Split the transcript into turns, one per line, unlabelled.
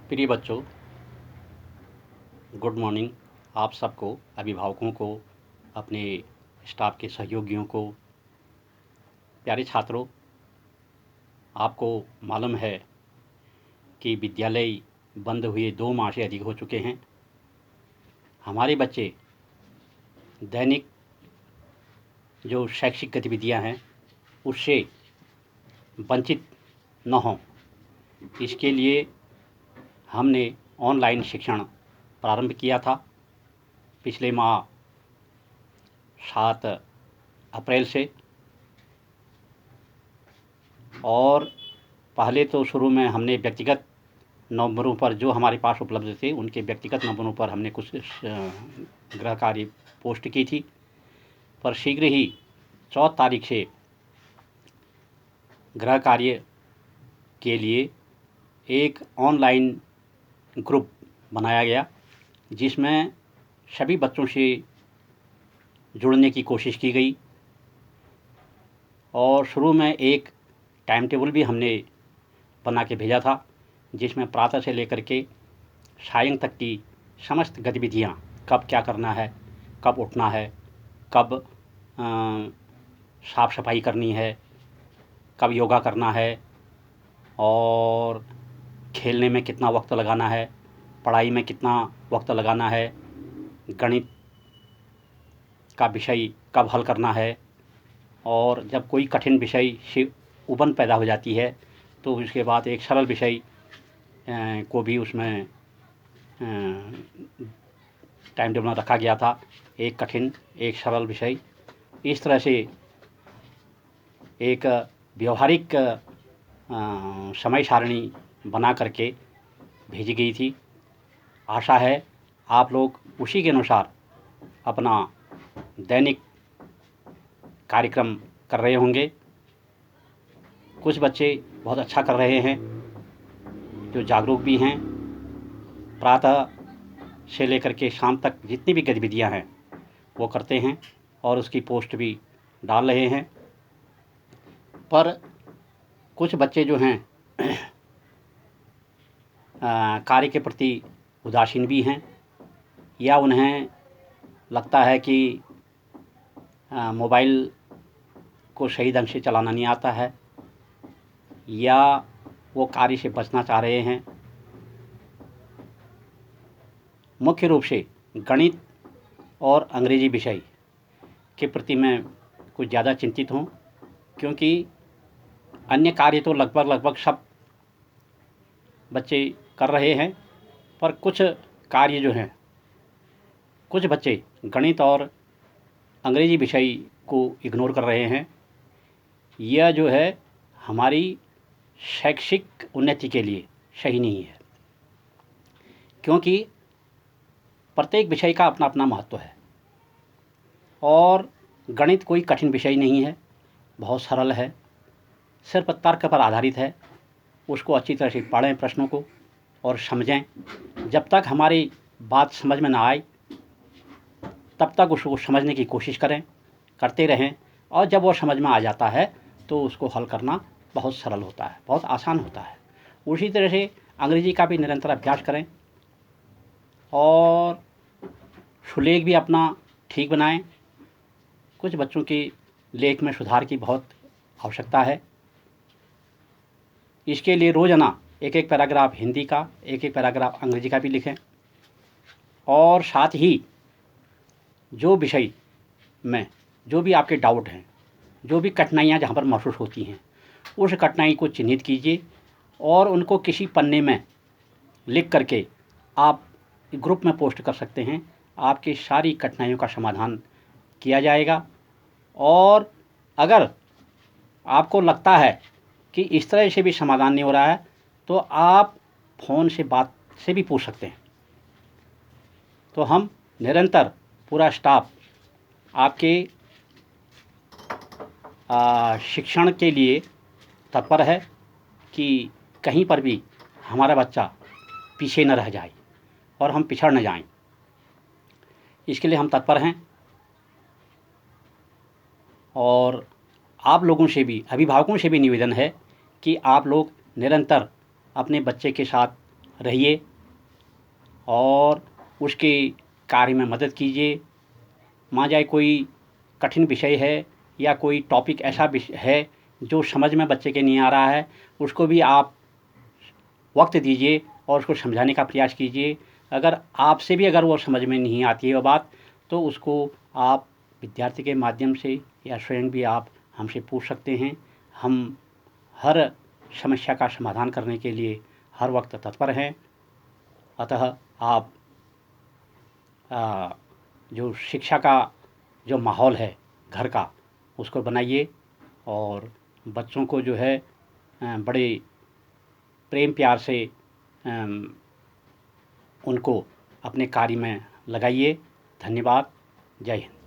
प्रिय बच्चों, good morning. आप सबको, अभिभावकों को, अपने स्टाफ के सहयोगियों को, प्यारे छात्रों, आपको मालूम है कि विद्यालय बंद हुए 2 माह से अधिक हो चुके हैं। हमारे बच्चे दैनिक जो शैक्षिक गतिविधियां हैं उससे वंचित न हों, इसके लिए हमने ऑनलाइन शिक्षण प्रारंभ किया था पिछले माह 7 अप्रैल से। और पहले तो शुरू में हमने व्यक्तिगत नंबरों पर, जो हमारे पास उपलब्ध थे उनके व्यक्तिगत नंबरों पर हमने कुछ गृह कार्य पोस्ट की थी, पर शीघ्र ही 14 तारीख से गृह कार्य के लिए एक ऑनलाइन ग्रुप बनाया गया, जिसमें सभी बच्चों से जुड़ने की कोशिश की गई। और शुरू में एक टाइम टेबल भी हमने बना के भेजा था, जिसमें प्रातः से लेकर के सायं तक की समस्त गतिविधियां, कब क्या करना है, कब उठना है, कब साफ़ सफाई करनी है, कब योगा करना है, और खेलने में कितना वक्त लगाना है, पढ़ाई में कितना वक्त लगाना है, गणित का विषय कब हल करना है, और जब कोई कठिन विषय से उबन पैदा हो जाती है तो उसके बाद एक सरल विषय को भी उसमें टाइम टेबल में रखा गया था। एक कठिन, एक सरल विषय, इस तरह से एक व्यवहारिक समय सारणी बना करके भेजी गई थी। आशा है आप लोग उसी के अनुसार अपना दैनिक कार्यक्रम कर रहे होंगे। कुछ बच्चे बहुत अच्छा कर रहे हैं, जो जागरूक भी हैं, प्रातः से लेकर के शाम तक जितनी भी गतिविधियां हैं वो करते हैं और उसकी पोस्ट भी डाल रहे हैं। पर कुछ बच्चे जो हैं कार्य के प्रति उदासीन भी हैं, या उन्हें लगता है कि मोबाइल को सही ढंग से चलाना नहीं आता है, या वो कार्य से बचना चाह रहे हैं। मुख्य रूप से गणित और अंग्रेजी विषय के प्रति मैं कुछ ज़्यादा चिंतित हूँ, क्योंकि अन्य कार्य तो लगभग सब बच्चे कर रहे हैं, पर कुछ कार्य जो हैं, कुछ बच्चे गणित और अंग्रेजी विषय को इग्नोर कर रहे हैं। यह जो है हमारी शैक्षिक उन्नति के लिए सही नहीं है, क्योंकि प्रत्येक विषय का अपना अपना महत्व है। और गणित कोई कठिन विषय नहीं है, बहुत सरल है, सिर्फ तर्क पर आधारित है। उसको अच्छी तरह से पढ़ें प्रश्नों को और समझें। जब तक हमारी बात समझ में ना आए तब तक उसको समझने की कोशिश करते रहें, और जब वो समझ में आ जाता है तो उसको हल करना बहुत सरल होता है, बहुत आसान होता है। उसी तरह से अंग्रेजी का भी निरंतर अभ्यास करें और सुलेख भी अपना ठीक बनाएं। कुछ बच्चों की लेख में सुधार की बहुत आवश्यकता है। इसके लिए रोज़ाना एक एक पैराग्राफ हिंदी का, एक एक पैराग्राफ अंग्रेजी का भी लिखें। और साथ ही जो विषय में जो भी आपके डाउट हैं, जो भी कठिनाइयाँ जहाँ पर महसूस होती हैं, उस कठिनाई को चिन्हित कीजिए और उनको किसी पन्ने में लिख करके आप ग्रुप में पोस्ट कर सकते हैं। आपकी सारी कठिनाइयों का समाधान किया जाएगा। और अगर आपको लगता है कि इस तरह से भी समाधान नहीं हो रहा है तो आप फ़ोन से बात से भी पूछ सकते हैं। तो हम निरंतर, पूरा स्टाफ आपके शिक्षण के लिए तत्पर है कि कहीं पर भी हमारा बच्चा पीछे न रह जाए और हम पिछड़ न जाएं। इसके लिए हम तत्पर हैं। और आप लोगों से भी, अभिभावकों से भी निवेदन है कि आप लोग निरंतर अपने बच्चे के साथ रहिए और उसके कार्य में मदद कीजिए। मान जाए कोई कठिन विषय है या कोई टॉपिक ऐसा है जो समझ में बच्चे के नहीं आ रहा है, उसको भी आप वक्त दीजिए और उसको समझाने का प्रयास कीजिए। अगर आपसे भी अगर वो समझ में नहीं आती है वो बात, तो उसको आप विद्यार्थी के माध्यम से या स्वयं भी आप हमसे पूछ सकते हैं। हम हर समस्या का समाधान करने के लिए हर वक्त तत्पर हैं। अतः आप जो शिक्षा का जो माहौल है घर का, उसको बनाइए और बच्चों को जो है बड़े प्रेम प्यार से उनको अपने कार्य में लगाइए। धन्यवाद। जय हिंद।